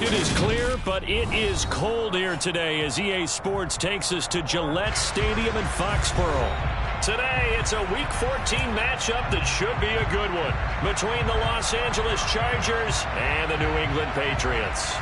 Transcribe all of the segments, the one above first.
It is clear, but it is cold here today as EA Sports takes us to Gillette Stadium in Foxborough. Today, it's a Week 14 matchup that should be a good one between the Los Angeles Chargers and the New England Patriots.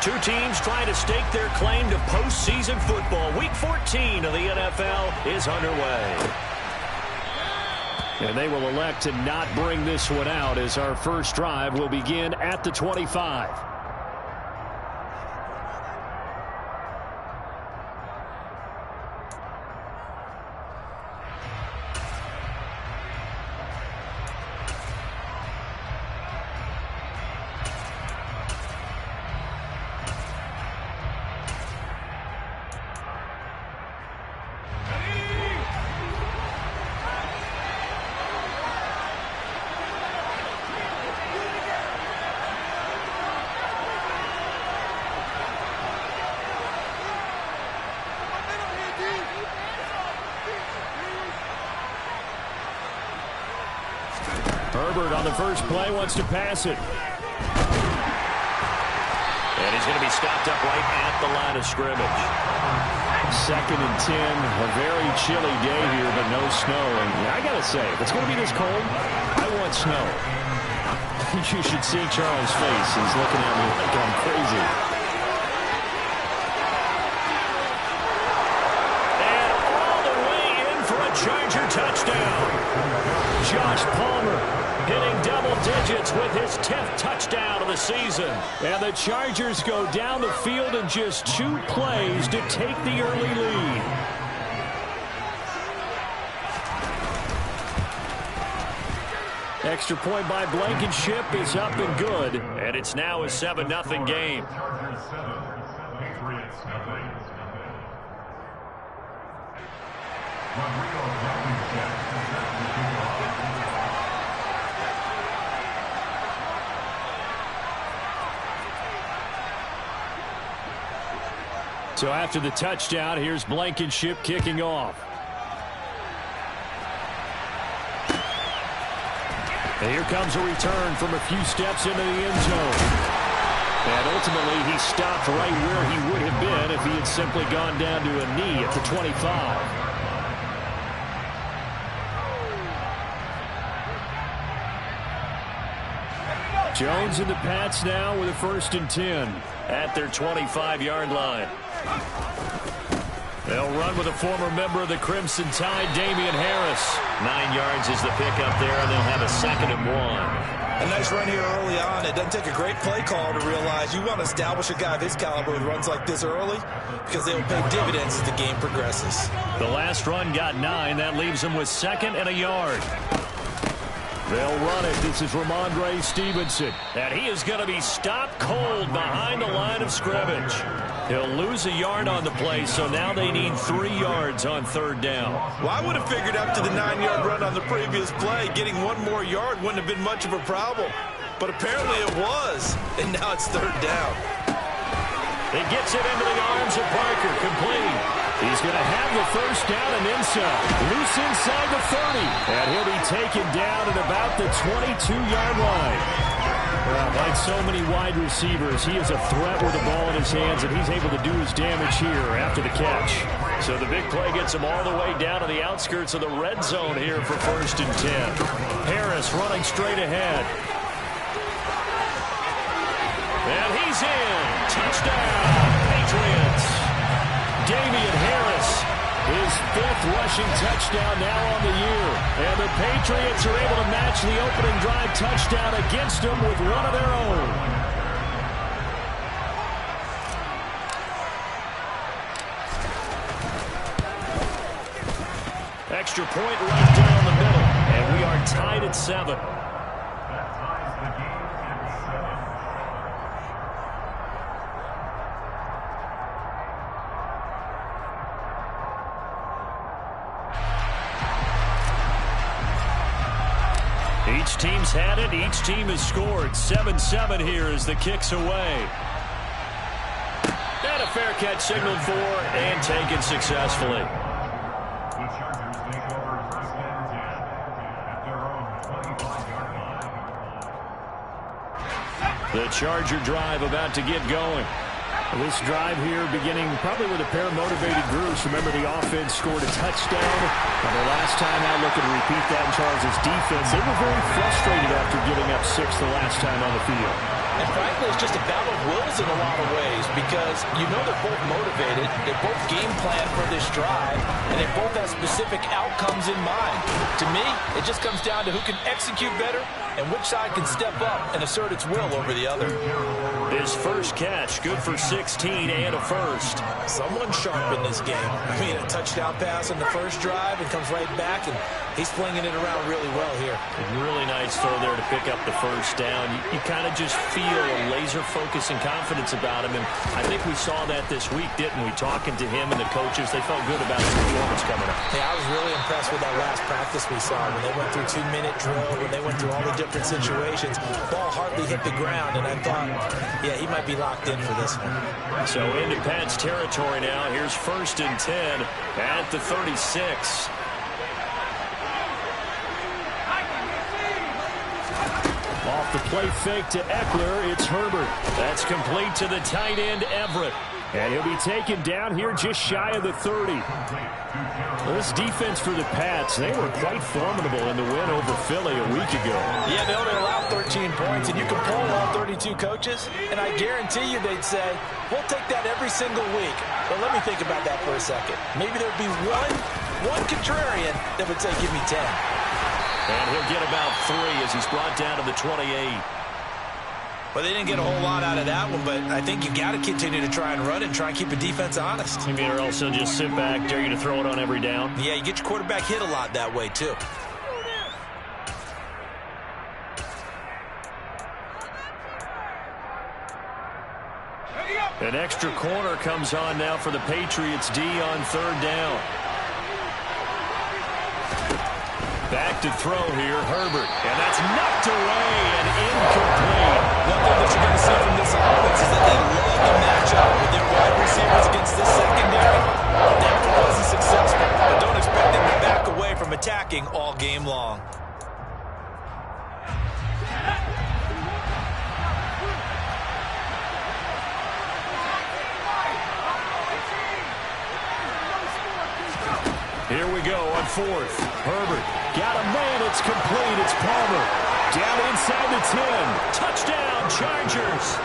Two teams trying to stake their claim to postseason football. Week 14 of the NFL is underway. And they will elect to not bring this one out as our first drive will begin at the 25. Herbert on the first play wants to pass it. And he's going to be stopped up right at the line of scrimmage. 2nd and 10, a very chilly day here, but no snow. And I got to say, if it's going to be this cold, I want snow. You should see Charles' face. He's looking at me like I'm crazy. And all the way in for a Charger touchdown. Josh Palmer hitting double digits with his 10th touchdown of the season. And the Chargers go down the field in just 2 plays to take the early lead. Extra point by Blankenship is up and good. And it's now a 7-0 game. So after the touchdown, here's Blankenship kicking off. And here comes a return from a few steps into the end zone. And ultimately, he stopped right where he would have been if he had simply gone down to a knee at the 25. Jones and the Pats now with a 1st and 10 at their 25-yard line. They'll run with a former member of the Crimson Tide, Damian Harris. 9 yards is the pickup there, and they'll have a 2nd and 1. A nice run here early on. It doesn't take a great play call to realize you want to establish a guy of his caliber who runs like this early because they will pay dividends as the game progresses. The last run got 9. That leaves him with 2nd and a yard. They'll run it. This is Ramondre Stevenson. And he is going to be stopped cold behind the line of scrimmage. He'll lose a yard on the play, so now they need 3 yards on 3rd down. Well, I would have figured after the 9-yard run on the previous play, getting 1 more yard wouldn't have been much of a problem. But apparently it was, and now it's 3rd down. It gets it into the arms of Parker, complete. He's going to have the 1st down and inside. Loose inside the 30. And he'll be taken down at about the 22-yard line. Like so many wide receivers, he is a threat with the ball in his hands, and he's able to do his damage here after the catch. So the big play gets him all the way down to the outskirts of the red zone here for 1st and 10. Harris running straight ahead. And he's in. Touchdown, Patriots. Damian Harris, his 5th rushing touchdown now on the year. And the Patriots are able to match the opening drive touchdown against them with one of their own. Extra point right down the middle. And we are tied at 7. Each team's had it. Each team has scored. 7-7 here as the kick's away. And a fair catch signaled for and taken successfully. The Charger drive about to get going. This drive here beginning probably with a pair of motivated groups. Remember, the offense scored a touchdown. And the last time out, looking to repeat that in Charles' defense. They were very frustrated after giving up 6 the last time on the field. And frankly, it's just a battle of wills in a lot of ways because you know they're both motivated. They both game plan for this drive, and they both have specific outcomes in mind. To me, it just comes down to who can execute better and which side can step up and assert its will over the other. His first catch, good for 16 and a first. Someone sharp in this game. I mean, a touchdown pass on the first drive and comes right back, and he's flinging it around really well here. Really nice throw there to pick up the first down. You kind of just feel a laser focus and confidence about him, and I think we saw that this week, didn't we? Talking to him and the coaches, they felt good about his performance coming up. Yeah, I was really impressed with that last practice we saw when they went through 2-minute drill, when they went through all the different situations. Ball hardly hit the ground, and I thought, yeah, he might be locked in for this one. So into Pat's territory now. Here's 1st and 10 at the 36. Off the play fake to Eckler, it's Herbert. That's complete to the tight end, Everett. And he'll be taken down here just shy of the 30. This defense for the Pats, they were quite formidable in the win over Philly a week ago. Yeah, they only allowed 13 points, and you can poll all 32 coaches, and I guarantee you they'd say, we'll take that every single week. But let me think about that for a second. Maybe there'd be one contrarian that would say, give me 10. And he'll get about 3 as he's brought down to the 28. Well, they didn't get a whole lot out of that one, but I think you got to continue to try and run and try and keep a defense honest. I mean, or else they'll just sit back, dare you to throw it on every down. Yeah, you get your quarterback hit a lot that way, too. An extra corner comes on now for the Patriots D on 3rd down. Back to throw here, Herbert. And that's knocked away and incomplete. One thing that you're going to see from this offense is that they love to match up with their wide receivers against this secondary. That one wasn't successful, but don't expect them to back away from attacking all game long. Here we go on 4th. Herbert got a man. It's complete. It's Palmer. Down inside the 10. Touchdown, Chargers.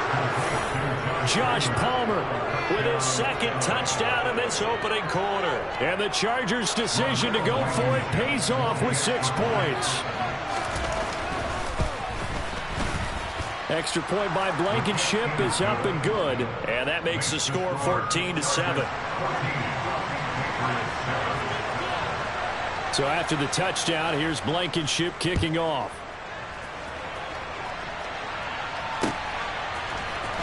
Josh Palmer with his 2nd touchdown in this opening quarter. And the Chargers' decision to go for it pays off with 6 points. Extra point by Blankenship is up and good. And that makes the score 14-7. So after the touchdown, here's Blankenship kicking off.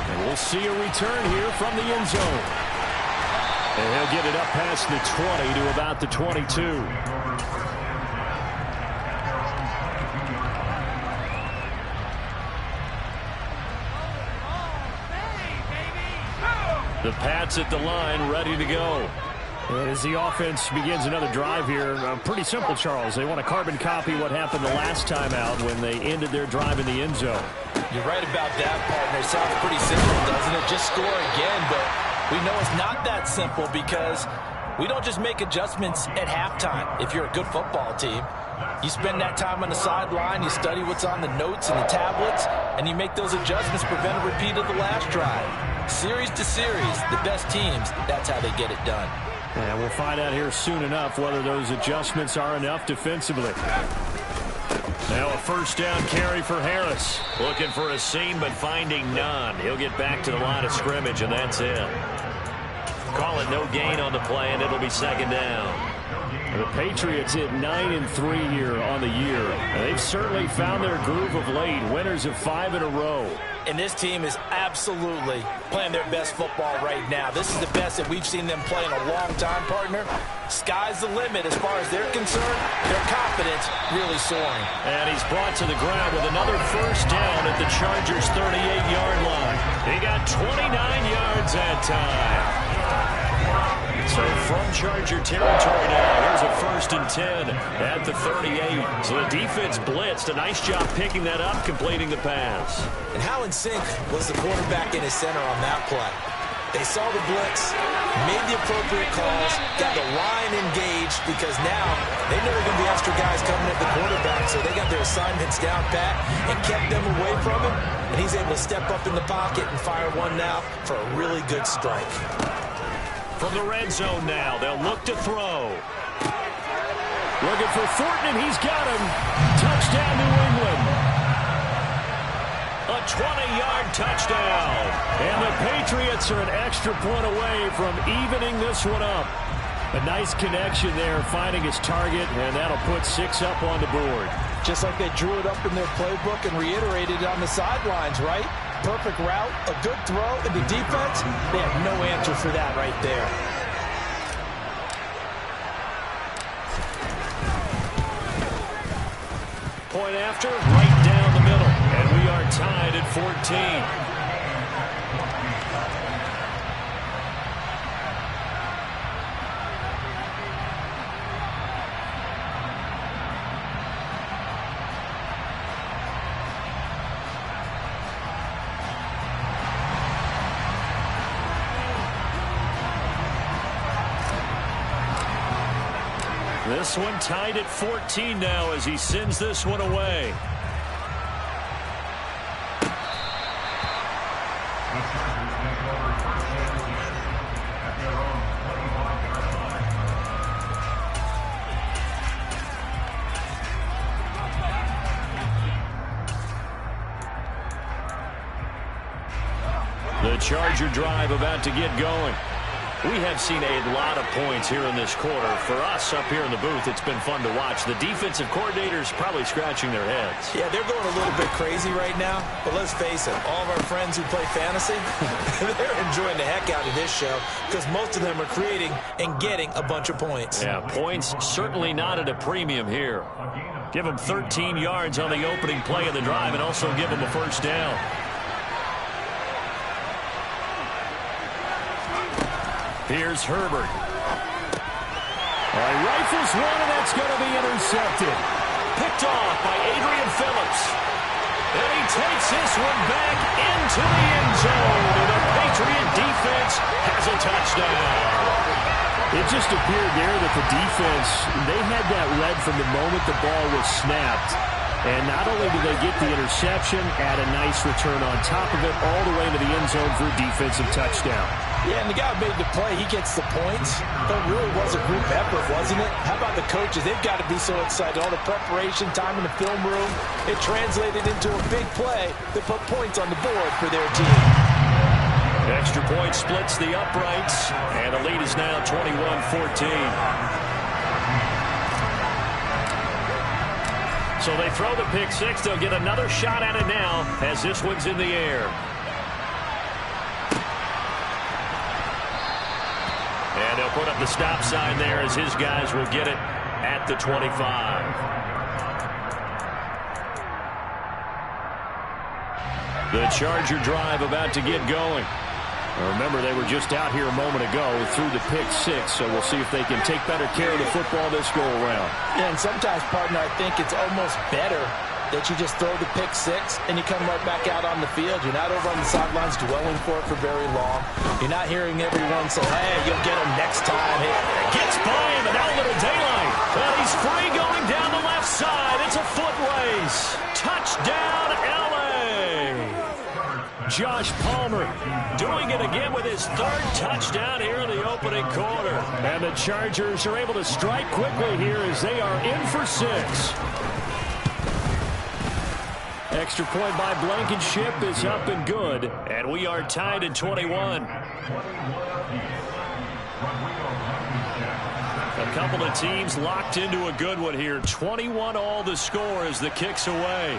And we'll see a return here from the end zone. And he'll get it up past the 20 to about the 22. The Pats at the line, ready to go. And as the offense begins another drive here, pretty simple, Charles. They want to carbon copy what happened the last time out when they ended their drive in the end zone. You're right about that, partner. It sounds pretty simple, doesn't it? Just score again, but we know it's not that simple because we don't just make adjustments at halftime. If you're a good football team, you spend that time on the sideline, you study what's on the notes and the tablets, and you make those adjustments, prevent a repeat of the last drive. Series to series, the best teams, that's how they get it done. And we'll find out here soon enough whether those adjustments are enough defensively. Now a 1st down carry for Harris. Looking for a seam, but finding none. He'll get back to the line of scrimmage, and that's it. Call it no gain on the play, and it'll be 2nd down. The Patriots hit 9-3 here on the year. And they've certainly found their groove of late. Winners of 5 in a row. And this team is absolutely playing their best football right now. This is the best that we've seen them play in a long time, partner. Sky's the limit as far as they're concerned. Their confidence really soaring. And he's brought to the ground with another first down at the Chargers' 38-yard line. He got 29 yards that time. So from Charger territory now, here's a 1st and 10 at the 38. So the defense blitzed. A nice job picking that up, completing the pass. And how in sync was the quarterback in his center on that play? They saw the blitz, made the appropriate calls, got the line engaged because now they know there are going to be extra guys coming at the quarterback, so they got their assignments down pat and kept them away from him, and he's able to step up in the pocket and fire one now for a really good strike. From the red zone now, they'll look to throw. Looking for Thornton, and he's got him. Touchdown, New England. A 20-yard touchdown. And the Patriots are an extra point away from evening this one up. A nice connection there, finding his target, and that'll put 6 up on the board. Just like they drew it up in their playbook and reiterated it on the sidelines, right? Perfect route, a good throw, and the defense, they have no answer for that right there. Point after, right down the middle, and we are tied at 14. This one tied at 14 now as he sends this one away. The Charger drive about to get going. We have seen a lot of points here in this quarter. For us up here in the booth, it's been fun to watch. The defensive coordinators probably scratching their heads. Yeah, they're going a little bit crazy right now. But let's face it, all of our friends who play fantasy, they're enjoying the heck out of this show because most of them are creating and getting a bunch of points. Yeah, points certainly not at a premium here. Give them 13 yards on the opening play of the drive and also give them a first down. Here's Herbert. Rifles one, and that's going to be intercepted. Picked off by Adrian Phillips. And he takes this one back into the end zone. And the Patriot defense has a touchdown. It just appeared there that the defense, they had that read from the moment the ball was snapped. And not only did they get the interception, add a nice return on top of it, all the way into the end zone for a defensive touchdown. Yeah, and the guy who made the play, he gets the points. But it really was a group effort, wasn't it? How about the coaches? They've got to be so excited. All the preparation, time in the film room, it translated into a big play that put points on the board for their team. Extra point splits the uprights, and the lead is now 21-14. So they throw the pick six. They'll get another shot at it now as this one's in the air. And they'll put up the stop sign there as his guys will get it at the 25. The Charger drive about to get going. Now remember, they were just out here a moment ago through the pick six, so we'll see if they can take better care of the football this go-around. Yeah, and sometimes, partner, I think it's almost better that you just throw the pick six and you come right back out on the field. You're not over on the sidelines dwelling for it for very long. You're not hearing everyone say, hey, you'll get him next time. Hey, gets by him, and now a little daylight. Well, he's free going down the left side. It's a foot race. Touchdown, L.A. Josh Palmer doing it again with his third touchdown here in the opening quarter. And the Chargers are able to strike quickly here as they are in for six. Extra point by Blankenship is up and good. And we are tied at 21. A couple of teams locked into a good one here. 21 all the score as the kick's away.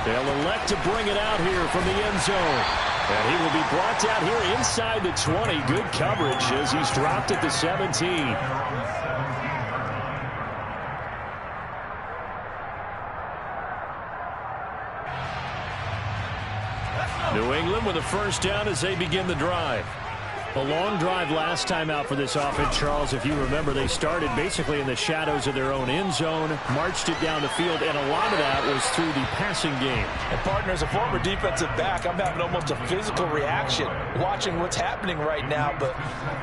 They'll elect to bring it out here from the end zone. And he will be brought down here inside the 20. Good coverage as he's dropped at the 17. New England with a first down as they begin the drive. A long drive last time out for this offense, Charles. If you remember, they started basically in the shadows of their own end zone, marched it down the field, and a lot of that was through the passing game. And, partner, as a former defensive back, I'm having almost a physical reaction watching what's happening right now. But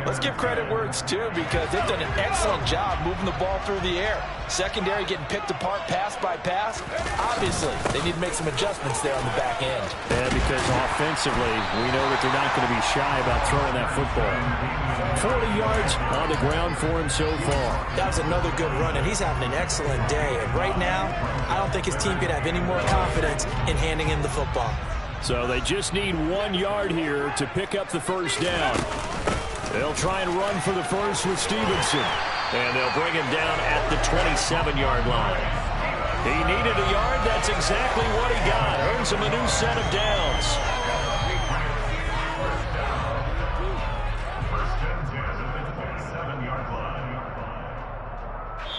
let's give credit where it's due, because they've done an excellent job moving the ball through the air. Secondary getting picked apart pass by pass. Obviously, they need to make some adjustments there on the back end. Yeah, because offensively, we know that they're not going to be shy about throwing that football. 40 yards on the ground for him so far. That was another good run, and he's having an excellent day. And right now, I don't think his team could have any more confidence in handing him the football. So they just need 1 yard here to pick up the first down. They'll try and run for the first with Stevenson. And they'll bring him down at the 27-yard line. He needed a yard. That's exactly what he got. Earns him a new set of downs.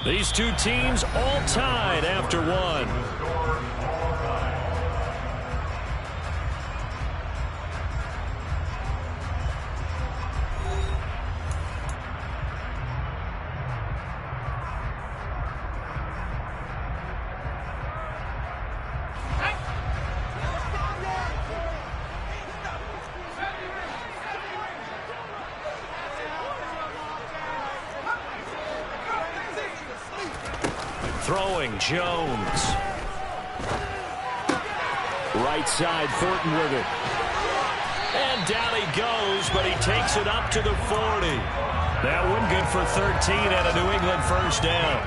These two teams all tied after one. Throwing, Jones. Right side, Thornton with it. And down he goes, but he takes it up to the 40. That one good for 13 and a New England first down.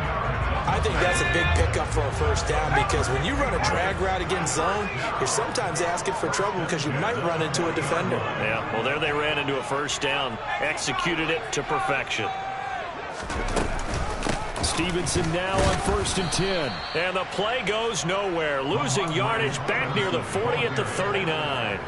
I think that's a big pickup for a first down, because when you run a drag route against zone, you're sometimes asking for trouble because you might run into a defender. Yeah, well, there they ran into a first down, executed it to perfection. Stevenson now on 1st and 10. And the play goes nowhere. Losing yardage back near the 40 at the 39.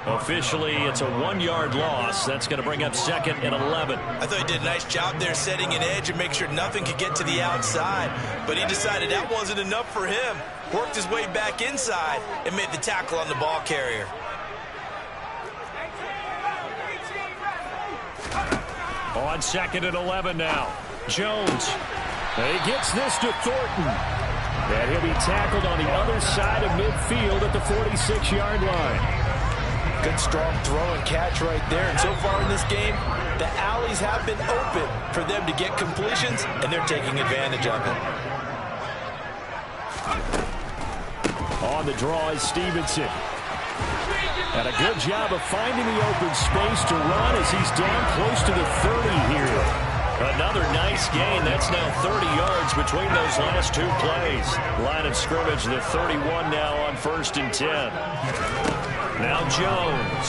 Officially, it's a 1-yard loss. That's going to bring up 2nd and 11. I thought he did a nice job there setting an edge and make sure nothing could get to the outside. But he decided that wasn't enough for him. Worked his way back inside and made the tackle on the ball carrier. On 2nd and 11 now. Jones. He gets this to Thornton. And he'll be tackled on the other side of midfield at the 46-yard line. Good strong throw and catch right there. And so far in this game, the alleys have been open for them to get completions, and they're taking advantage of it. On the draw is Stevenson. And a good job of finding the open space to run as he's down close to the 30 here. Another nice gain. That's now 30 yards between those last two plays. Line of scrimmage, the 31 now on 1st and 10. Now Jones.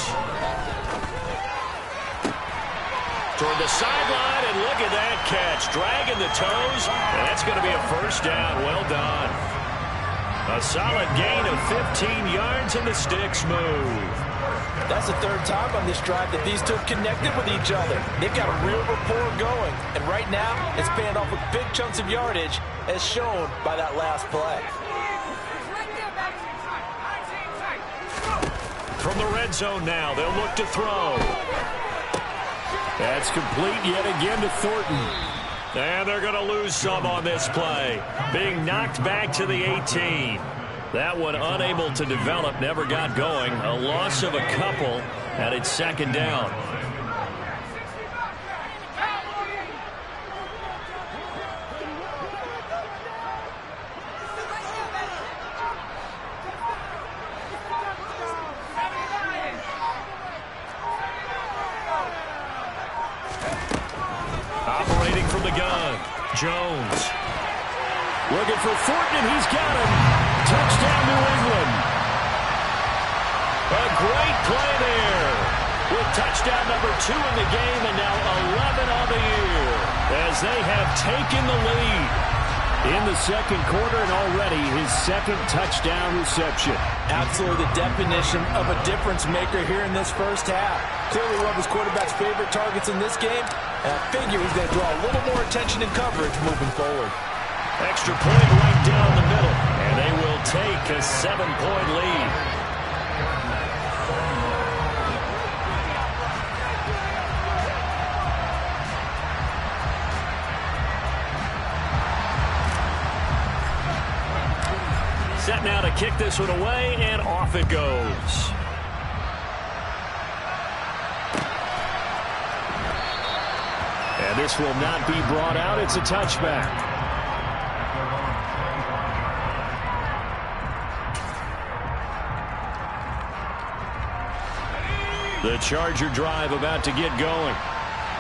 Toward the sideline, and look at that catch. Dragging the toes, and that's going to be a first down. Well done. A solid gain of 15 yards, and the sticks move. That's the 3rd time on this drive that these two have connected with each other. They've got a real rapport going. And right now, it's paying off with big chunks of yardage, as shown by that last play. From the red zone now, they'll look to throw. That's complete yet again to Thornton. And they're going to lose some on this play. Being knocked back to the 18. That one unable to develop, never got going. A loss of a couple, and it's 2nd down. Operating from the gun, Jones. Looking for Thornton, and he's got him. Touchdown, New England. A great play there. With touchdown number 2 in the game, and now 11 on the year as they have taken the lead. in the second quarter and already his second touchdown reception. Absolutely the definition of a difference maker here in this first half. Clearly one of his quarterback's favorite targets in this game, and I figure he's going to draw a little more attention and coverage moving forward. Extra point right down the middle, and they will take a 7-point lead. Set now to kick this one away, and off it goes. And this will not be brought out. It's a touchback. The Charger drive about to get going.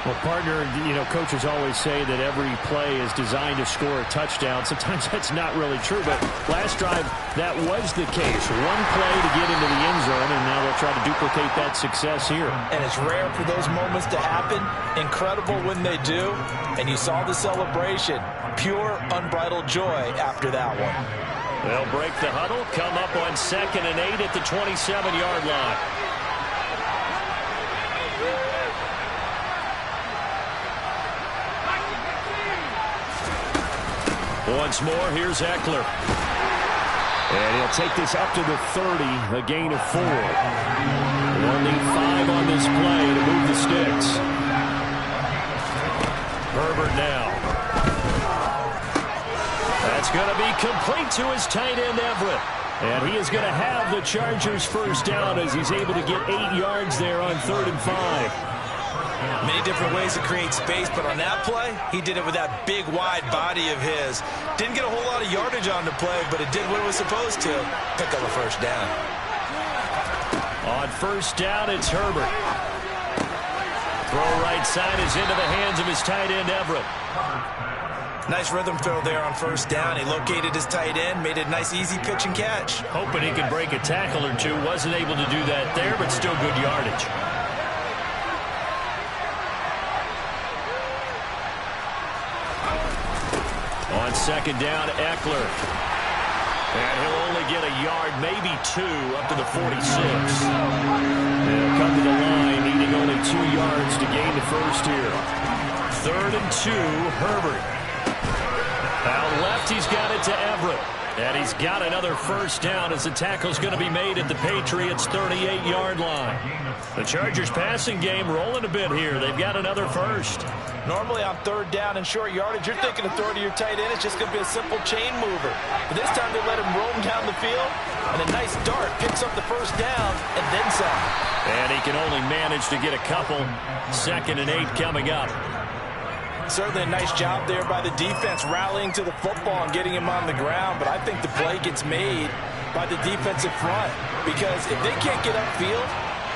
Well, partner, coaches always say that every play is designed to score a touchdown. Sometimes that's not really true, but last drive, that was the case. One play to get into the end zone, and now they'll try to duplicate that success here. And it's rare for those moments to happen. Incredible when they do. And you saw the celebration. Pure, unbridled joy after that one. They'll break the huddle, come up on 2nd and 8 at the 27-yard line. Once more, here's Eckler. And he'll take this up to the 30, a gain of 4. They'll need 5 on this play to move the sticks. Herbert now. That's going to be complete to his tight end, Everett. And he is going to have the Chargers first down as he's able to get 8 yards there on 3rd and 5. Many different ways to create space, but on that play, he did it with that big, wide body of his. Didn't get a whole lot of yardage on the play, but it did what it was supposed to. Pick up a first down. On first down, it's Herbert. Throw right side is into the hands of his tight end, Everett. Nice rhythm throw there on first down. He located his tight end, made it a nice, easy pitch and catch. Hoping he could break a tackle or two. Wasn't able to do that there, but still good yardage. On second down, Eckler. And he'll only get a yard, maybe 2, up to the 46. They'll come to the line, needing only 2 yards to gain the first here. 3rd and 2, Herbert. Out left, he's got it to Everett. And he's got another first down as the tackle's going to be made at the Patriots' 38-yard line. The Chargers passing game rolling a bit here. They've got another first. Normally on 3rd down and short yardage, you're thinking of throw to your tight end. It's just going to be a simple chain mover. But this time they let him roam down the field, and a nice dart picks up the first down and then some. And he can only manage to get a couple. 2nd and 8 coming up. Certainly a nice job there by the defense rallying to the football and getting him on the ground. But I think the play gets made by the defensive front, because if they can't get upfield,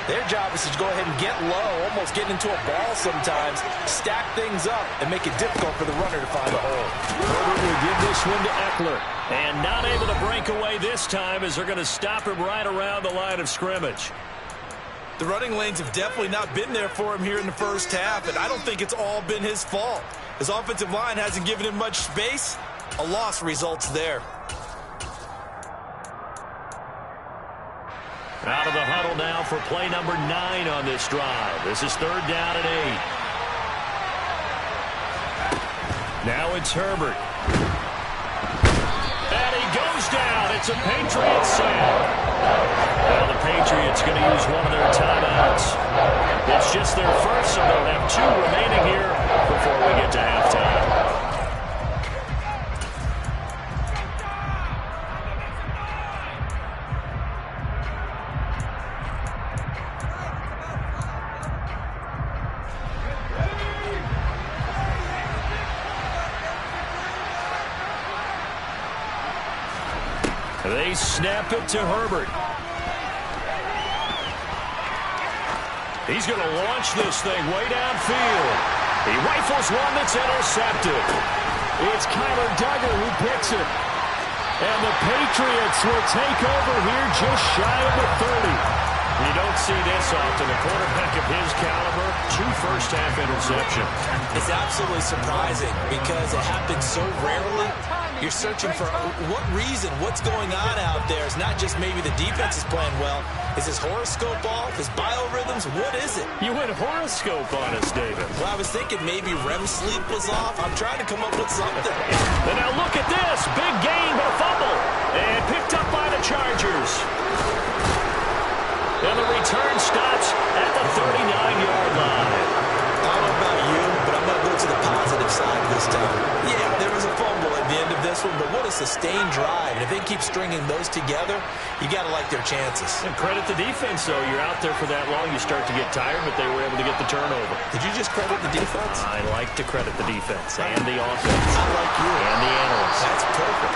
their job is to go ahead and get low, almost get into a ball sometimes, stack things up, and make it difficult for the runner to find a hole. Herbert will give this one to Eckler. And not able to break away this time as they're going to stop him right around the line of scrimmage. The running lanes have definitely not been there for him here in the first half, and I don't think it's all been his fault. His offensive line hasn't given him much space. A loss results there. Out of the huddle now for play number 9 on this drive. This is 3rd down and 8. Now it's Herbert. And he goes down. It's a Patriots sack. Well, the Patriots going to use one of their timeouts. It's just their first, so they'll have 2 remaining here before we get to halftime. They snap it to Herbert. He's going to launch this thing way downfield. He rifles one that's intercepted. It's Kyler Duggar who picks it. And the Patriots will take over here just shy of the 30. You don't see this often. A quarterback of his caliber, 2 first-half interceptions. It's absolutely surprising because it happens so rarely. You're searching for what reason, what's going on out there. It's not just maybe the defense is playing well. Is his horoscope off? His biorhythms? What is it? You went horoscope on us, David. Well, I was thinking maybe REM sleep was off. I'm trying to come up with something. And now look at this. Big gain, but a fumble. And picked up by the Chargers. And the return stops at the 39-yard line. I don't know about you, but I'm going to go to the positive side this time. Yeah, there was a fumble at the end of this one, but what a sustained drive. And if they keep stringing those together, you got to like their chances. And credit the defense, though. You're out there for that long, you start to get tired, but they were able to get the turnover. Did you just credit the defense? I like to credit the defense and the offense. I like you. And the analysts. That's perfect.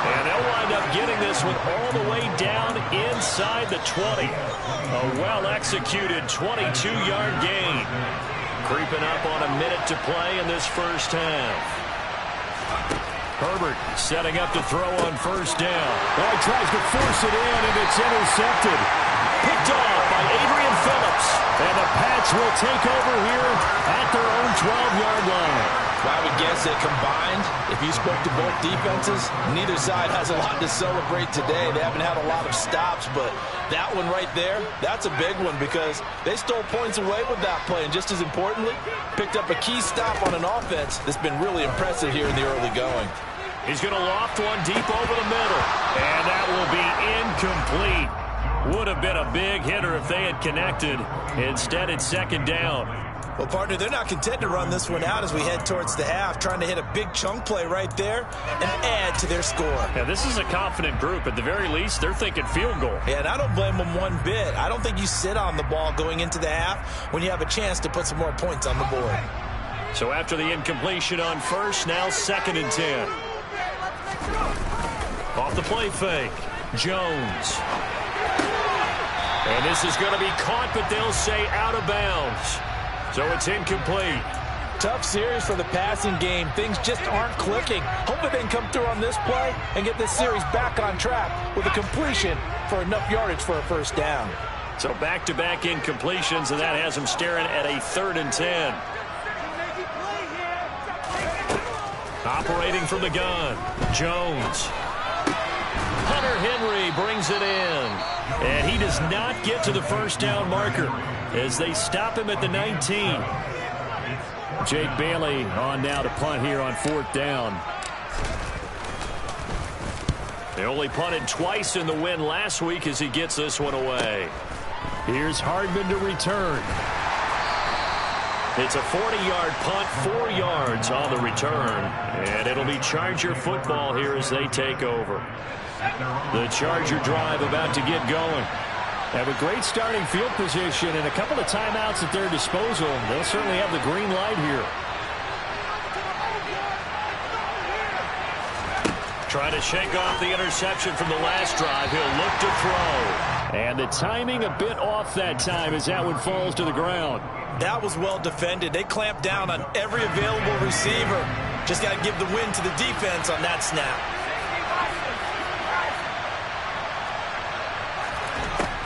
And they'll wind up getting this one all the way down inside the 20. A well-executed 22-yard gain. Creeping up on a minute to play in this first half. Herbert setting up to throw on first down. He tries to force it in, and it's intercepted. Picked off by Adrian Phillips. And the Pats will take over here at their own 12-yard line. Well, I would guess that combined, if you spoke to both defenses, neither side has a lot to celebrate today. They haven't had a lot of stops, but that one right there, that's a big one because they stole points away with that play. And just as importantly, picked up a key stop on an offense that's been really impressive here in the early going. He's going to loft one deep over the middle. And that will be incomplete. Would have been a big hitter if they had connected. Instead, it's second down. Well, partner, they're not content to run this one out as we head towards the half, trying to hit a big chunk play right there and add to their score. Yeah, this is a confident group. At the very least, they're thinking field goal. Yeah, and I don't blame them one bit. I don't think you sit on the ball going into the half when you have a chance to put some more points on the board. So after the incompletion on first, now 2nd and 10. Off the play fake, Jones. And this is going to be caught, but they'll say out of bounds. So it's incomplete. Tough series for the passing game. Things just aren't clicking. Hopefully they can come through on this play and get this series back on track with a completion for enough yardage for a first down. So back-to-back incompletions, and that has them staring at a 3rd and 10. Operating from the gun, Jones. Hunter Henry brings it in. And he does not get to the first down marker as they stop him at the 19. Jake Bailey on now to punt here on 4th down. They only punted twice in the win last week as he gets this one away. Here's Hardman to return. It's a 40-yard punt, 4 yards on the return. And it'll be Charger football here as they take over. The Charger drive about to get going. Have a great starting field position and a couple of timeouts at their disposal. They'll certainly have the green light here. Trying to shake off the interception from the last drive. He'll look to throw. And the timing a bit off that time as that one falls to the ground. That was well defended. They clamped down on every available receiver. Just got to give the win to the defense on that snap.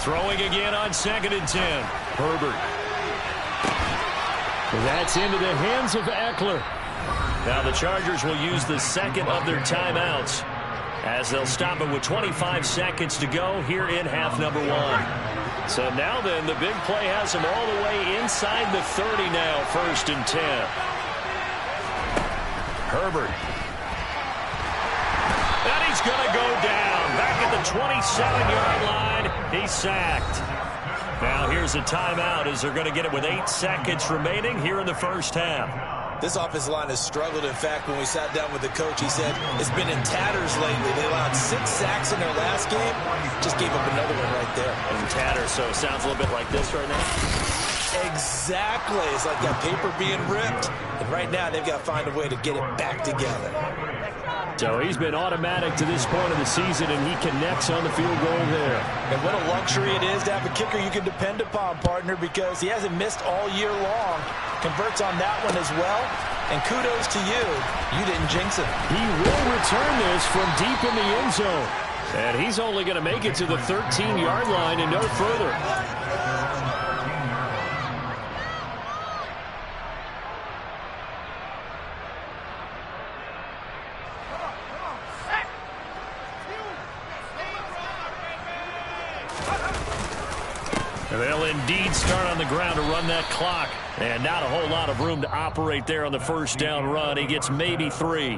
Throwing again on 2nd and 10. Herbert. That's into the hands of Eckler. Now the Chargers will use the second of their timeouts as they'll stop it with 25 seconds to go here in half number 1. So now then, the big play has them all the way inside the 30 now, 1st and 10. Herbert. And he's going to go down. Back at the 27-yard line. He's sacked. Now here's a timeout as they're going to get it with 8 seconds remaining here in the first half. This offensive line has struggled. In fact, when we sat down with the coach, he said it's been in tatters lately. They allowed 6 sacks in their last game. Just gave up another one right there. In tatters, so it sounds a little bit like this right now. Exactly. It's like that paper being ripped. And right now, they've got to find a way to get it back together. So he's been automatic to this point of the season, and he connects on the field goal there. And what a luxury it is to have a kicker you can depend upon, partner, because he hasn't missed all year long. Converts on that one as well. And kudos to you. You didn't jinx him. He will return this from deep in the end zone. And he's only going to make it to the 13-yard line and no further. And they'll indeed start on the ground to run that clock. And not a whole lot of room to operate there on the first down run. He gets maybe 3.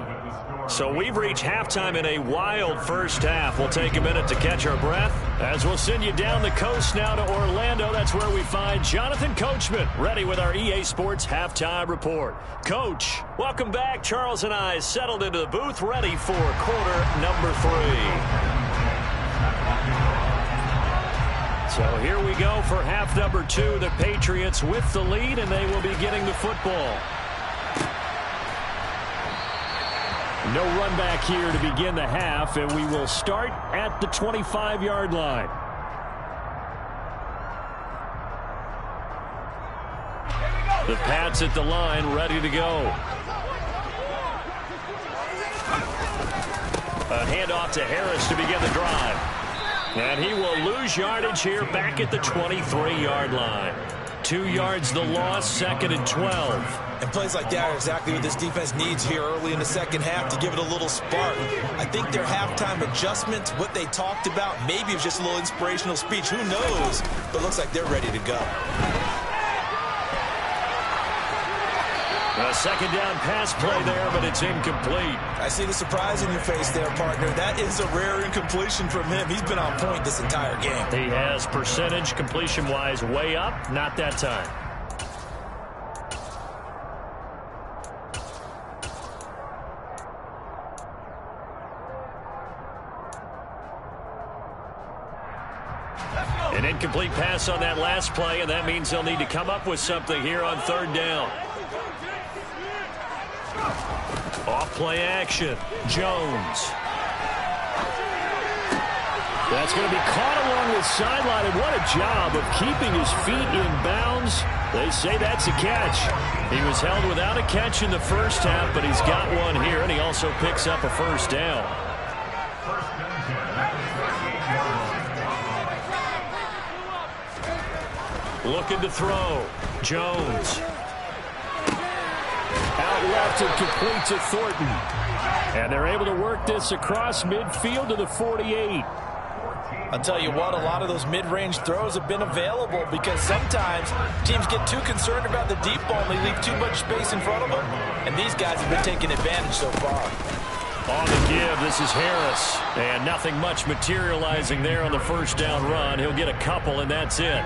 So we've reached halftime in a wild first half. We'll take a minute to catch our breath as we'll send you down the coast now to Orlando. That's where we find Jonathan Coachman ready with our EA Sports Halftime Report. Coach, welcome back. Charles and I settled into the booth ready for quarter number 3. So here we go for half number 2. The Patriots with the lead, and they will be getting the football. No run back here to begin the half, and we will start at the 25-yard line. The Pats at the line, ready to go. A handoff to Harris to begin the drive. And he will lose yardage here back at the 23-yard line. 2 yards the loss, 2nd and 12. And plays like that are exactly what this defense needs here early in the second half to give it a little spark. I think their halftime adjustments, what they talked about, maybe it was just a little inspirational speech. Who knows? But it looks like they're ready to go. A second down pass play there, but it's incomplete. I see the surprise in your face there, partner. That is a rare incompletion from him. He's been on point this entire game. He has percentage completion-wise way up, not that time. An incomplete pass on that last play, and that means they'll need to come up with something here on 3rd down. Off play action. Jones. That's going to be caught along the sideline, and what a job of keeping his feet in bounds. They say that's a catch. He was held without a catch in the first half, but he's got one here, and he also picks up a first down. Looking to throw. Jones. Out left and complete to Thornton. And they're able to work this across midfield to the 48. I'll tell you what, a lot of those mid-range throws have been available because sometimes teams get too concerned about the deep ball and they leave too much space in front of them. And these guys have been taking advantage so far. On the give, this is Harris. And nothing much materializing there on the first down run. He'll get a couple, and that's it.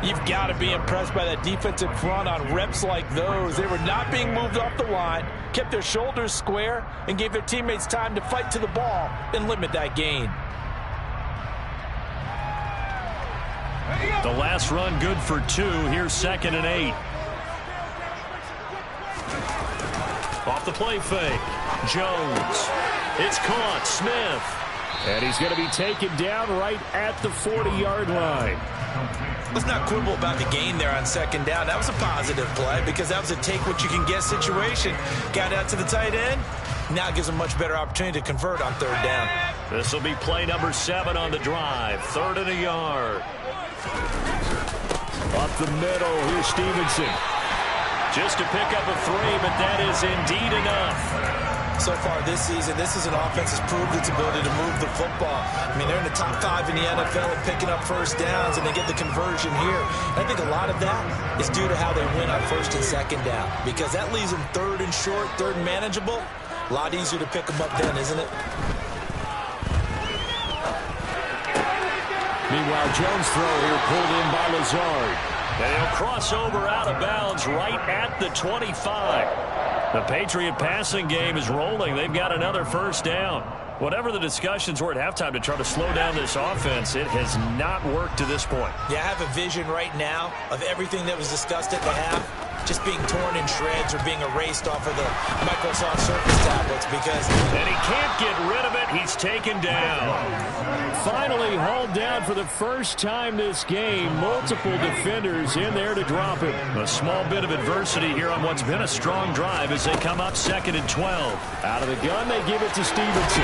You've got to be impressed by that defensive front on reps like those. They were not being moved off the line, kept their shoulders square, and gave their teammates time to fight to the ball and limit that gain. The last run good for 2. Here's 2nd and 8. Off the play fake. Jones. It's caught. Smith. And he's going to be taken down right at the 40-yard line. Let's not quibble about the gain there on 2nd down. That was a positive play because that was a take-what-you-can-get situation. Got out to the tight end. Now it gives them a much better opportunity to convert on 3rd down. This will be play number 7 on the drive. 3rd and a yard. Up the middle, here's Stevenson. Just to pick up a 3, but that is indeed enough. So far this season, this is an offense that's proved its ability to move the football. I mean, they're in the top 5 in the NFL at picking up first downs, and they get the conversion here. And I think a lot of that is due to how they win on 1st and 2nd down, because that leaves them 3rd and short, 3rd and manageable. A lot easier to pick them up then, isn't it? Meanwhile, Jones' throw here pulled in by Lazard. And he'll cross over out of bounds right at the 25. The Patriot passing game is rolling. They've got another first down. Whatever the discussions were at halftime to try to slow down this offense, it has not worked to this point. Yeah, I have a vision right now of everything that was discussed at the half just being torn in shreds or being erased off of the Microsoft Surface tablets because... And he can't get rid of it. He's taken down. Finally hauled down for the first time this game. Multiple defenders in there to drop him. A small bit of adversity here on what's been a strong drive as they come up 2nd and 12. Out of the gun, they give it to Stevenson.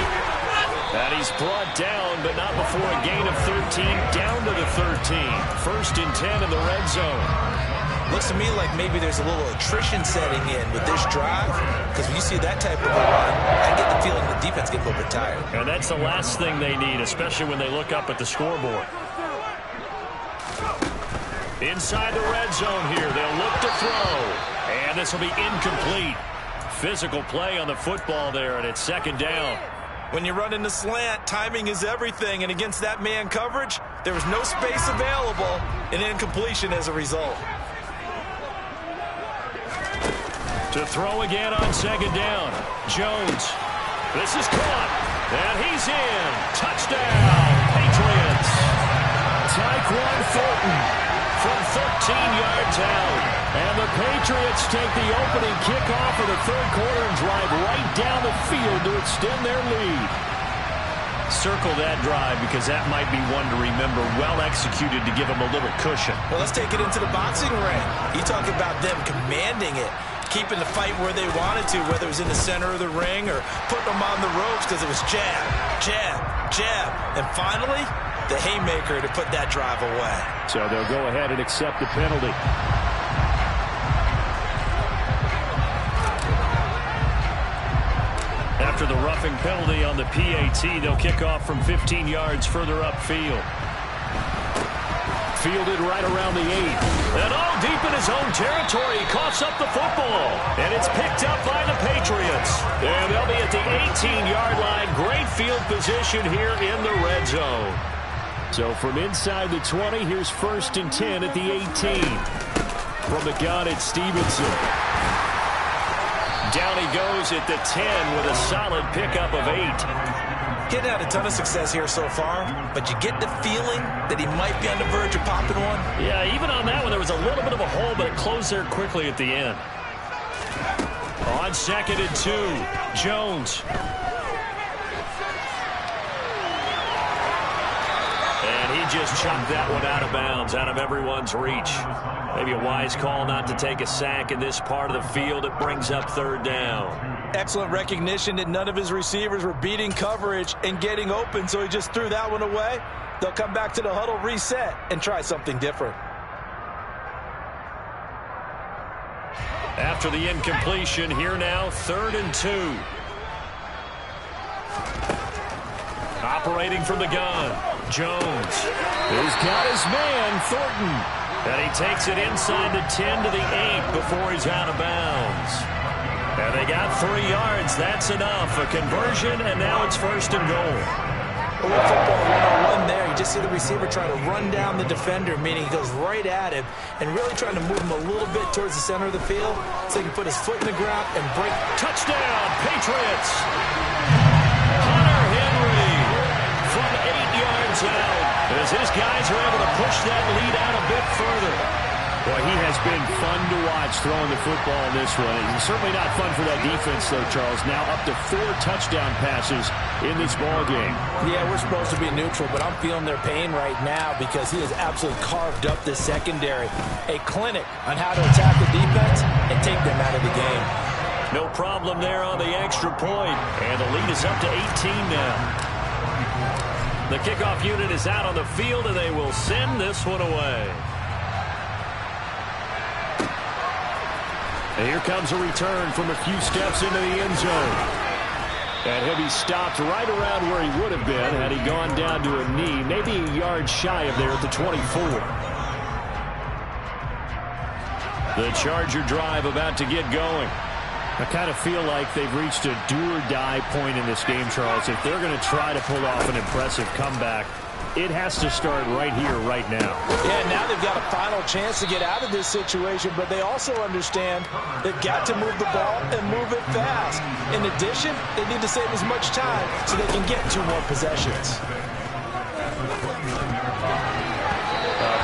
And he's brought down, but not before a gain of 13, down to the 13. 1st and 10 in the red zone. Looks to me like maybe there's a little attrition setting in with this drive, because when you see that type of a run, I get the feeling the defense gets a little bit tired. And that's the last thing they need, especially when they look up at the scoreboard. Inside the red zone here. They'll look to throw. And this will be incomplete. Physical play on the football there, and it's second down. When you run in the slant, timing is everything. And against that man coverage, there was no space available. An incompletion as a result. To throw again on second down. Jones. This is caught. And he's in. Touchdown, Patriots. Tyquan Thornton from 13 yards out. And the Patriots take the opening kickoff of the third quarter and drive right down the field to extend their lead. Circle that drive because that might be one to remember. Well executed to give them a little cushion. Well, let's take it into the boxing ring. You talk about them commanding it, keeping the fight where they wanted to, whether it was in the center of the ring or putting them on the ropes because it was jab, jab, jab. And finally, the haymaker to put that drive away. So they'll go ahead and accept the penalty. After the roughing penalty on the PAT, they'll kick off from 15 yards further upfield. Fielded right around the 8. And all deep in his own territory, he coughs up the football. And it's picked up by the Patriots. And they'll be at the 18-yard line. Great field position here in the red zone. So from inside the 20, here's 1st and 10 at the 18. From the gun, it's Stevenson. Down he goes at the 10 with a solid pickup of 8. Getting had a ton of success here so far, but you get the feeling that he might be on the verge of popping one. Yeah, even on that one, there was a little bit of a hole, but it closed there quickly at the end. On 2nd and 2, Jones. And he just chucked that one out of bounds, out of everyone's reach. Maybe a wise call not to take a sack in this part of the field. It brings up 3rd down. Excellent recognition that none of his receivers were beating coverage and getting open, so he just threw that one away. They'll come back to the huddle, reset, and try something different. After the incompletion, here now, 3rd and 2. Operating from the gun, Jones. He's got his man, Thornton. And he takes it inside the 10 to the 8 before he's out of bounds. And they got 3 yards. That's enough. A conversion, and now it's 1st and goal. Well, football 1-on-1 there. You just see the receiver trying to run down the defender, meaning he goes right at him and really trying to move him a little bit towards the center of the field so he can put his foot in the ground and break. Touchdown, Patriots! Hunter Henry from 8 yards out. As his guys are able to push that lead out a bit further. Boy, he has been fun to watch throwing the football in this one. It's certainly not fun for that defense, though, Charles. Now up to 4 touchdown passes in this ball game. Yeah, we're supposed to be neutral, but I'm feeling their pain right now because he has absolutely carved up the secondary. A clinic on how to attack the defense and take them out of the game. No problem there on the extra point. And the lead is up to 18 now. The kickoff unit is out on the field, and they will send this one away. And here comes a return from a few steps into the end zone. And he'll be stopped right around where he would have been had he gone down to a knee, maybe a yard shy of there at the 24. The Charger drive about to get going. I kind of feel like they've reached a do-or-die point in this game, Charles. If they're going to try to pull off an impressive comeback, it has to start right here, right now. Yeah, now they've got a final chance to get out of this situation, but they also understand they've got to move the ball and move it fast. In addition, they need to save as much time so they can get 2 more possessions.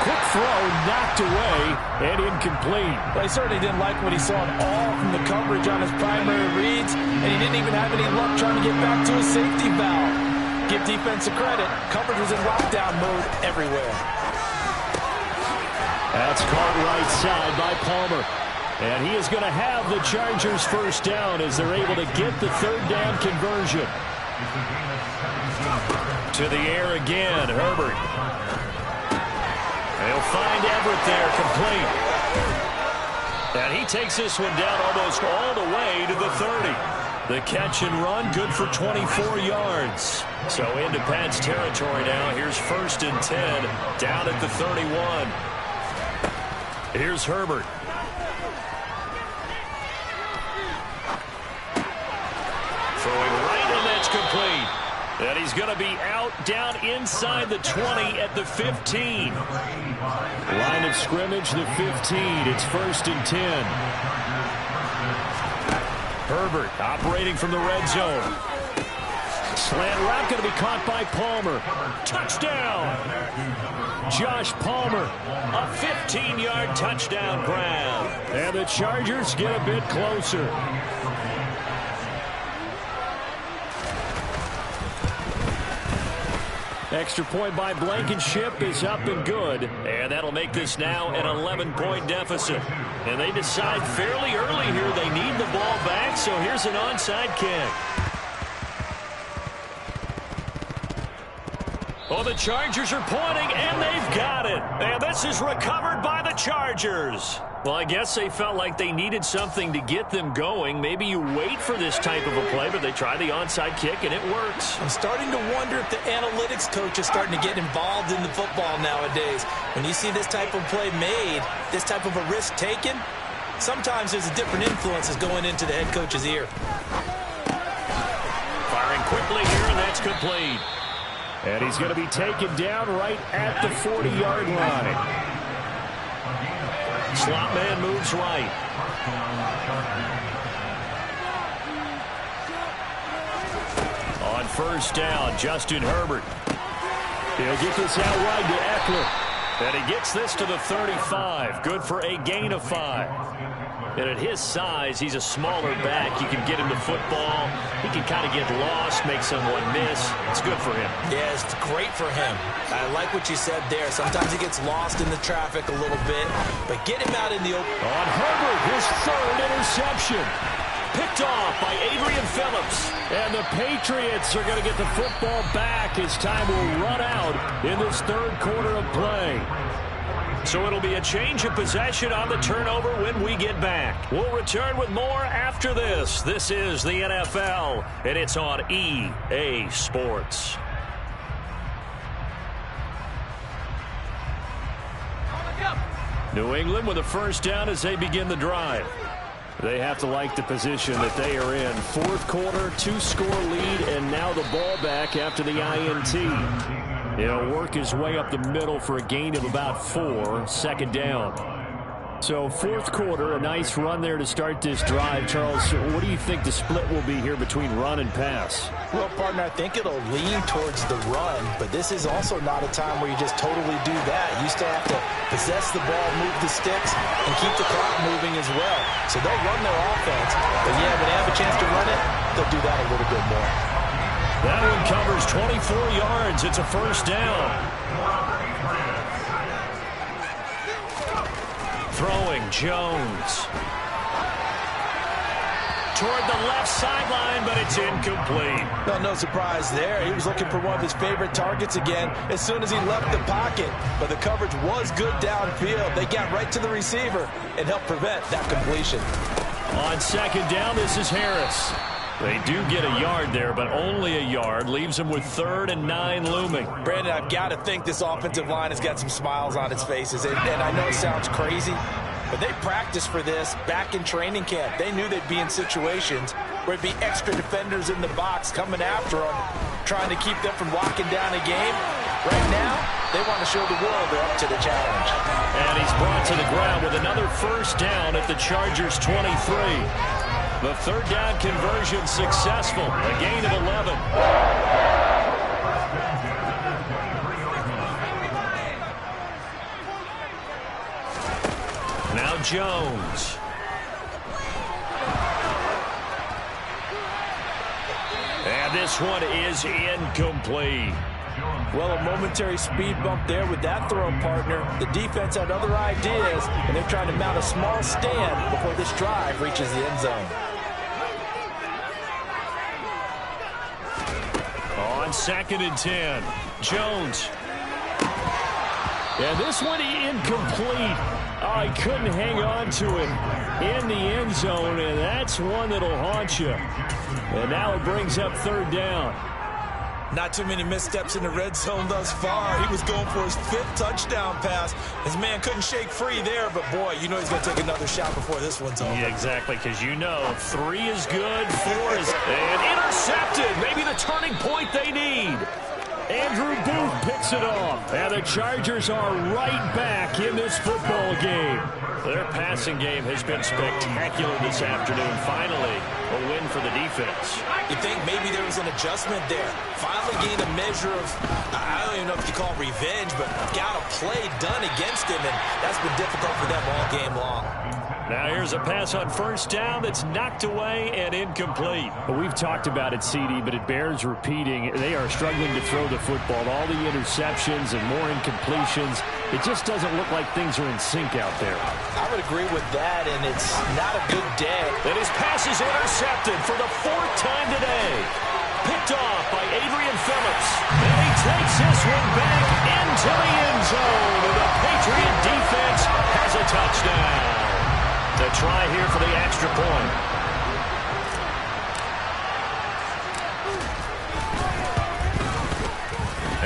Quick throw, knocked away, and incomplete. Well, he certainly didn't like what he saw at all from the coverage on his primary reads, and he didn't even have any luck trying to get back to his safety valve. Give defense a credit. Coverage was in lockdown mode everywhere. That's caught right side by Palmer. And he is going to have the Chargers 1st down as they're able to get the 3rd down conversion. To the air again, Herbert. They'll find Everett there, complete. And he takes this one down almost all the way to the 30. The catch and run, good for 24 yards. So into Pat's territory now. Here's 1st and 10, down at the 31. Here's Herbert. Throwing right, and that's complete. And he's going to be out down inside the 20 at the 15. Line of scrimmage, the 15. It's 1st and 10. Herbert operating from the red zone. Slant route going to be caught by Palmer. Touchdown! Josh Palmer, a 15-yard touchdown grab. And the Chargers get a bit closer. Extra point by Blankenship is up and good. And that'll make this now an 11-point deficit. And they decide fairly early here they need the ball back, so here's an onside kick. Oh, the Chargers are pointing, and they've got it. And this is recovered by the Chargers. Well, I guess they felt like they needed something to get them going. Maybe you wait for this type of a play, but they try the onside kick, and it works. I'm starting to wonder if the analytics coach is starting to get involved in the football nowadays. When you see this type of play made, this type of a risk taken, sometimes there's a different influences going into the head coach's ear. Firing quickly here, and that's complete. And he's going to be taken down right at the 40-yard line. Slot man moves right. On 1st down, Justin Herbert. He'll get this out wide to Eckler. And he gets this to the 35. Good for a gain of 5. And at his size, he's a smaller back. You can get him the football. He can kind of get lost, make someone miss. It's good for him. Yeah, it's great for him. I like what you said there. Sometimes he gets lost in the traffic a little bit, but get him out in the open. On Herbert, his 3rd interception. Picked off by Adrian Phillips. And the Patriots are going to get the football back as time will run out in this 3rd quarter of play. So it'll be a change of possession on the turnover when we get back. We'll return with more after this. This is the NFL, and it's on EA Sports. New England with a 1st down as they begin the drive. They have to like the position that they are in. 4th quarter, 2-score lead, and now the ball back after the INT. He'll work his way up the middle for a gain of about 4, 2nd down. So 4th quarter, a nice run there to start this drive. Charles, what do you think the split will be here between run and pass? Well, partner, I think it'll lean towards the run, but this is also not a time where you just totally do that. You still have to possess the ball, move the sticks, and keep the clock moving as well. So they'll run their offense, but yeah, when they have a chance to run it, they'll do that a little bit more. That one covers 24 yards. It's a 1st down. Throwing Jones. Toward the left sideline, but it's incomplete. Well, no surprise there. He was looking for one of his favorite targets again as soon as he left the pocket. But the coverage was good downfield. They got right to the receiver and helped prevent that completion. On 2nd down, this is Harris. They do get a yard there, but only a yard. Leaves them with 3rd and 9 looming. Brandon, I've got to think this offensive line has got some smiles on its faces. And I know it sounds crazy, but they practiced for this back in training camp. They knew they'd be in situations where it'd be extra defenders in the box coming after them, trying to keep them from locking down a game. Right now, they want to show the world they're up to the challenge. And he's brought to the ground with another 1st down at the Chargers' 23. The 3rd down conversion successful. A gain of 11. Now Jones. And this one is incomplete. Well, a momentary speed bump there with that throw, partner. The defense had other ideas, and they're trying to mount a small stand before this drive reaches the end zone. On 2nd and 10, Jones. And this one incomplete. Oh, he couldn't hang on to it in the end zone, and that's one that'll haunt you. And now it brings up 3rd down. Not too many missteps in the red zone thus far. He was going for his 5th touchdown pass. His man couldn't shake free there, but boy, you know he's going to take another shot before this one's over. Yeah, exactly, because you know 3 is good, 4 is... And intercepted! Maybe the turning point they need. Andrew Booth picks it off. And the Chargers are right back in this football game. Their passing game has been spectacular this afternoon. Finally, a win for the defense. You think maybe there was an adjustment there. Finally gained a measure of, I don't even know if you call it revenge, but got a play done against him, and that's been difficult for them all game long. Now here's a pass on first down that's knocked away and incomplete. Well, we've talked about it, CD, but it bears repeating. They are struggling to throw the football. All the interceptions and more incompletions. It just doesn't look like things are in sync out there. I would agree with that, and it's not a good day. And his pass is intercepted for the 4th time today. Picked off by Adrian Phillips. And he takes this one back into the end zone. And the Patriot defense has a touchdown. The try here for the extra point.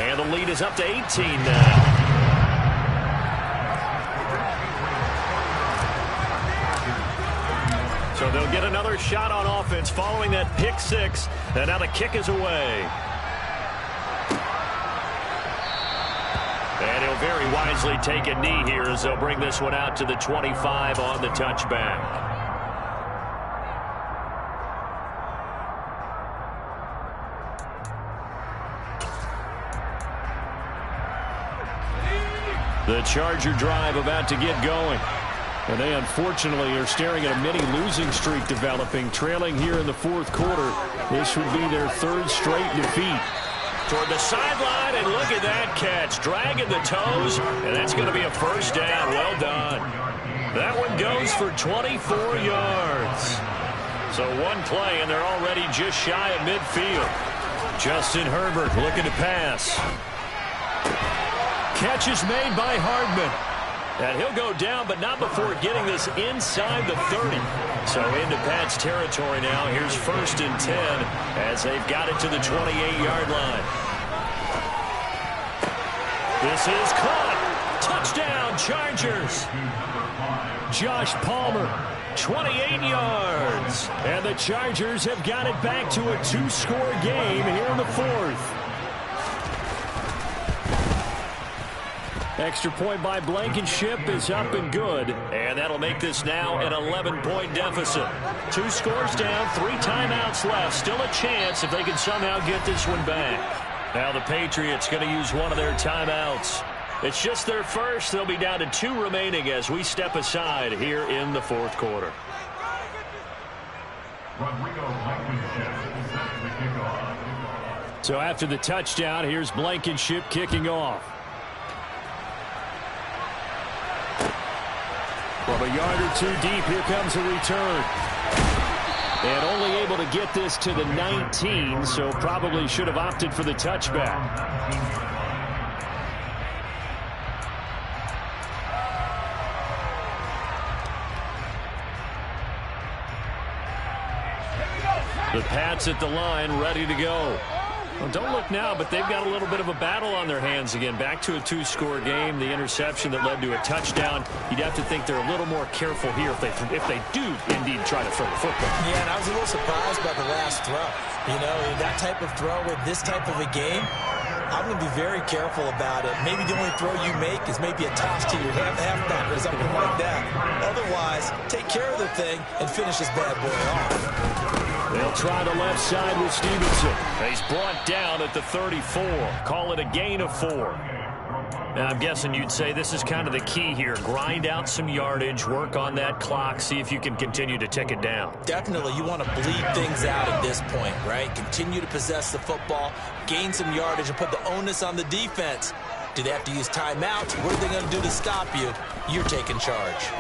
And the lead is up to 18 now. So they'll get another shot on offense following that pick 6. And now the kick is away. And he'll very wisely take a knee here as they'll bring this one out to the 25 on the touchback. The Charger drive about to get going. And they unfortunately are staring at a mini losing streak developing, trailing here in the 4th quarter. This would be their 3rd straight defeat. Toward the sideline, and look at that catch. Dragging the toes, and that's going to be a first down. Well done. That one goes for 24 yards. So one play, and they're already just shy of midfield. Justin Herbert looking to pass. Catch is made by Hardman. And he'll go down, but not before getting this inside the 30. So into Pat's territory now. Here's 1st and 10 as they've got it to the 28-yard line. This is caught. Touchdown, Chargers. Josh Palmer, 28 yards. And the Chargers have got it back to a 2-score game here in the 4th. Extra point by Blankenship is up and good. And that'll make this now an 11-point deficit. 2 scores down, 3 timeouts left. Still a chance if they can somehow get this one back. Now the Patriots going to use one of their timeouts. It's just their first. They'll be down to 2 remaining as we step aside here in the 4th quarter. So after the touchdown, here's Blankenship kicking off. From a yard or 2 deep, here comes a return. And only able to get this to the 19, so probably should have opted for the touchback. The Pats at the line, ready to go. Well, don't look now, but they've got a little bit of a battle on their hands again. Back to a 2-score game. The interception that led to a touchdown. You'd have to think they're a little more careful here if they do indeed try to throw the football. Yeah, and I was a little surprised by the last throw. You know, that type of throw in this type of a game, I'm going to be very careful about it. Maybe the only throw you make is maybe a toss to your halfback or something like that. Otherwise, take care of the thing and finish this bad boy off. They'll try the left side with Stevenson. He's brought down at the 34. Call it a gain of 4. Now, I'm guessing you'd say this is kind of the key here. Grind out some yardage, work on that clock, see if you can continue to tick it down. Definitely, you want to bleed things out at this point, right? Continue to possess the football, gain some yardage, and put the onus on the defense. Do they have to use timeouts? What are they going to do to stop you? You're taking charge.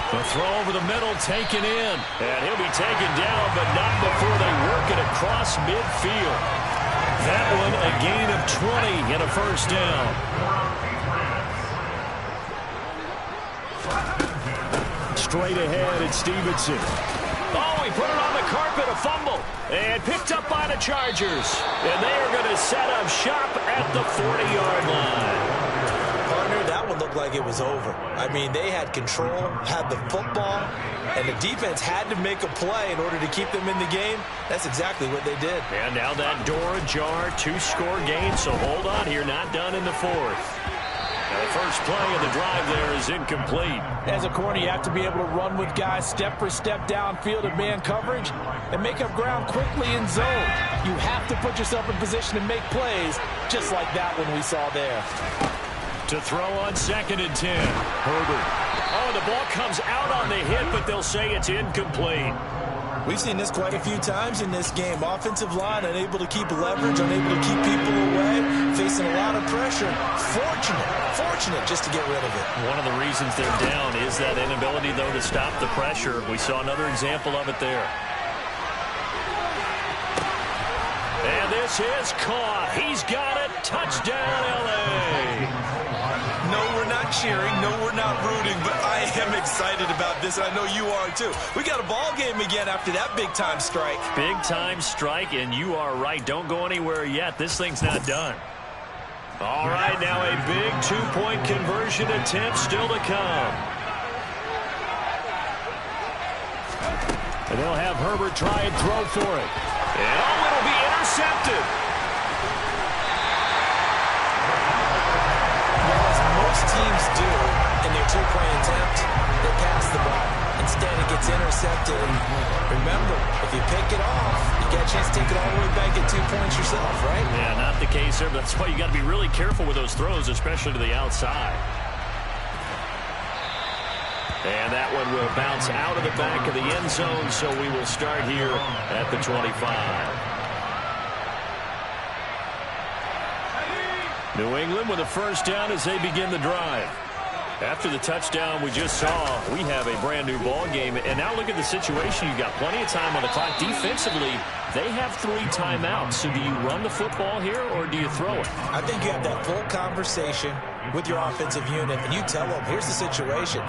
The throw over the middle, taken in. And he'll be taken down, but not before they work it across midfield. That one, a gain of 20 and a first down. Straight ahead, it's Stevenson. Oh, he put it on the carpet. it, a fumble. And picked up by the Chargers. And they are going to set up shop at the 40-yard line. Partner, that one looked like it was over. I mean, they had control, had the football, and the defense had to make a play in order to keep them in the game. That's exactly what they did. And now that door ajar, 2-score game, so hold on here, not done in the fourth. Now the first play of the drive there is incomplete. As a corner, you have to be able to run with guys step for step downfield in man coverage and make up ground quickly in zone. You have to put yourself in position to make plays, just like that one we saw there. To throw on 2nd and 10. Herbert. Oh, the ball comes out on the hit, but they'll say it's incomplete. We've seen this quite a few times in this game. Offensive line unable to keep leverage, unable to keep people away, facing a lot of pressure. Fortunate just to get rid of it. One of the reasons they're down is that inability, though, to stop the pressure. We saw another example of it there. And this is caught. He's got it. Touchdown, L.A. No, we're not cheering. No, we're not rooting. But I am excited about this, and I know you are too. We got a ball game again after that big-time strike. Big-time strike, and you are right. Don't go anywhere yet. This thing's not done. All right, now a big 2-point conversion attempt still to come. And they'll have Herbert try and throw for it. And oh, it'll be intercepted. Most teams do in their 2-point attempt, they pass the ball. Instead, it gets intercepted. And remember, if you pick it off, you get a chance to take it all the way back at 2 points yourself, right? Yeah, not the case there, but that's why you got to be really careful with those throws, especially to the outside. And that one will bounce out of the back of the end zone, so we will start here at the 25. New England with a first down as they begin the drive. After the touchdown we just saw, we have a brand new ball game. And now look at the situation. You've got plenty of time on the clock. Defensively, they have 3 timeouts. So do you run the football here or do you throw it? I think you have that full conversation with your offensive unit, and you tell them, here's the situation.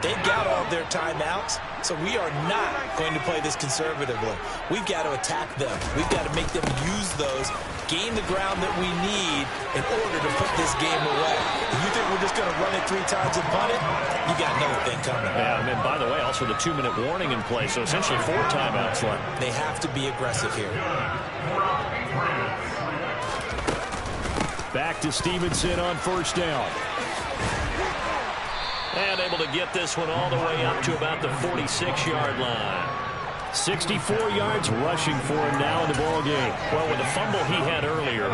They've got all their timeouts, so we are not going to play this conservatively. We've got to attack them. We've got to make them use those, gain the ground that we need in order to put this game away. If you think we're just going to run it 3 times and punt it, you got another thing coming. Yeah, and by the way, also the 2-minute warning in play, so essentially 4 timeouts left. They have to be aggressive here. Back to Stevenson on first down. And able to get this one all the way up to about the 46-yard line. 64 yards rushing for him now in the ball game. Well, with the fumble he had earlier,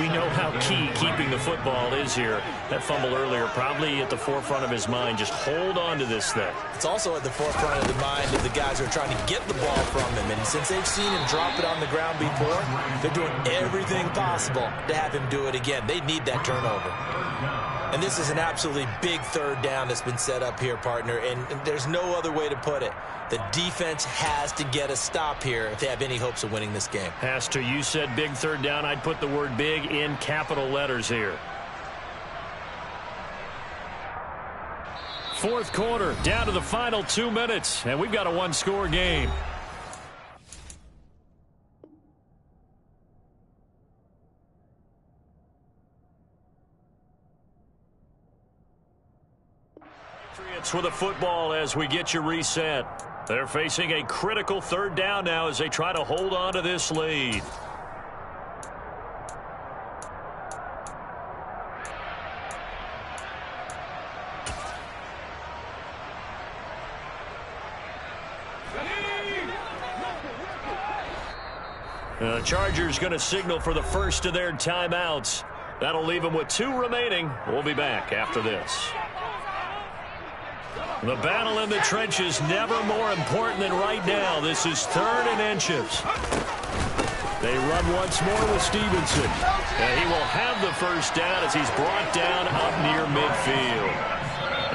we know how key keeping the football is here. That fumble earlier probably at the forefront of his mind. Just hold on to this thing. It's also at the forefront of the mind of the guys who are trying to get the ball from him. And since they've seen him drop it on the ground before, they're doing everything possible to have him do it again. They need that turnover. And this is an absolutely big third down that's been set up here, partner. And there's no other way to put it. The defense has to get a stop here if they have any hopes of winning this game. Has to. You said big third down. I'd put the word big in capital letters here. Fourth quarter, down to the final 2 minutes, and we've got a 1-score game. Patriots with a football as we get you reset. They're facing a critical third down now as they try to hold on to this lead. The Chargers going to signal for the first of their timeouts. That'll leave them with 2 remaining. We'll be back after this. The battle in the trenches never more important than right now. This is 3rd and inches. They run once more with Stevenson. And he will have the first down as he's brought down up near midfield.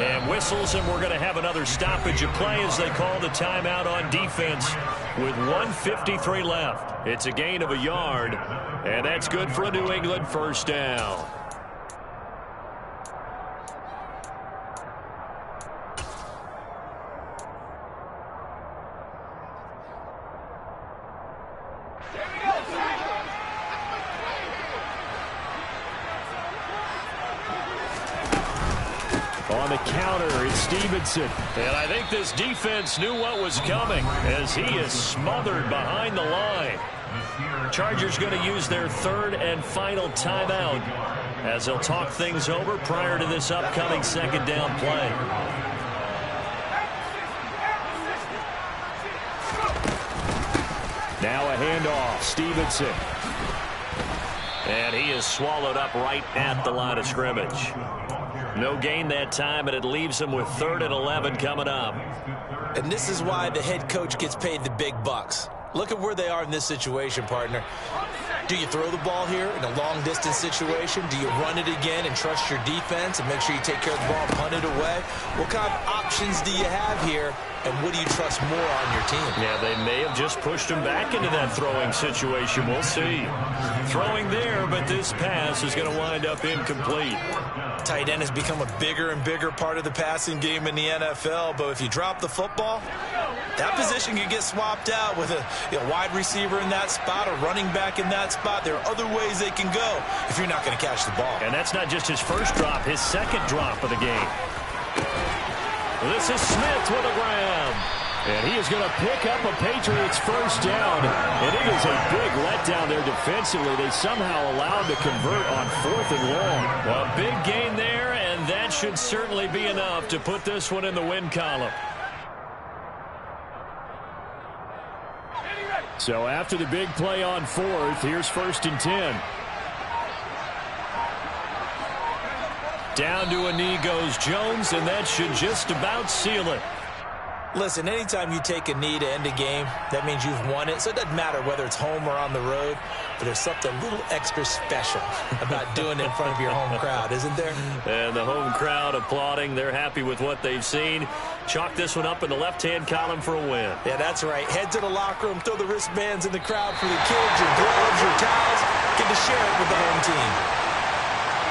And whistles, and we're going to have another stoppage of play as they call the timeout on defense with 1:53 left. It's a gain of a yard, and that's good for a New England first down. on the counter, it's Stevenson. And I think this defense knew what was coming as he is smothered behind the line. Chargers going to use their third and final timeout as they'll talk things over prior to this upcoming second down play. Now a handoff, Stevenson. And he is swallowed up right at the line of scrimmage. No gain that time, and it leaves him with 3rd and 11 coming up. And this is why the head coach gets paid the big bucks. Look at where they are in this situation, partner. Do you throw the ball here in a long-distance situation? Do you run it again and trust your defense and make sure you take care of the ball and punt it away? What kind of options do you have here, and what do you trust more on your team? Yeah, they may have just pushed him back into that throwing situation. We'll see. Throwing there, but this pass is going to wind up incomplete. Tight end has become a bigger and bigger part of the passing game in the NFL, but if you drop the football, that position can get swapped out with a wide receiver in that spot, a running back in that spot. There are other ways they can go if you're not going to catch the ball. And that's not just his first drop, his second drop of the game. This is Smith with a grab. And he is going to pick up a Patriots first down. And it is a big letdown there defensively. They somehow allowed to convert on 4th and long. Well, a big gain there, and that should certainly be enough to put this one in the win column. So after the big play on 4th, here's 1st and 10. Down to a knee goes Jones, and that should just about seal it. Listen, anytime you take a knee to end a game, that means you've won it. So it doesn't matter whether it's home or on the road, but there's something a little extra special about doing it in front of your home crowd, isn't there? And the home crowd applauding. They're happy with what they've seen. Chalk this one up in the left-hand column for a win. Yeah, that's right. Head to the locker room, throw the wristbands in the crowd for the kids, your gloves, your towels. Get to share it with the home team.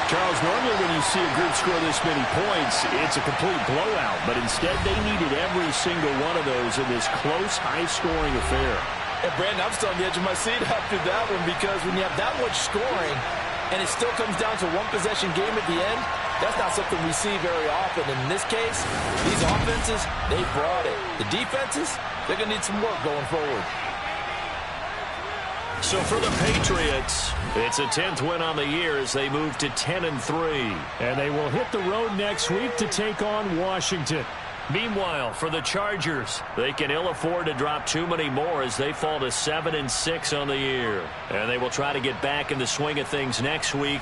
Charles, normally when you see a group score this many points, it's a complete blowout. But instead, they needed every single one of those in this close, high-scoring affair. And Brandon, I'm still on the edge of my seat after that one, because when you have that much scoring and it still comes down to one possession game at the end, that's not something we see very often. And in this case, these offenses, they brought it. The defenses, they're going to need some work going forward. So for the Patriots, it's a 10th win on the year as they move to 10-3. And they will hit the road next week to take on Washington. Meanwhile, for the Chargers, they can ill afford to drop too many more as they fall to 7-6 on the year. And they will try to get back in the swing of things next week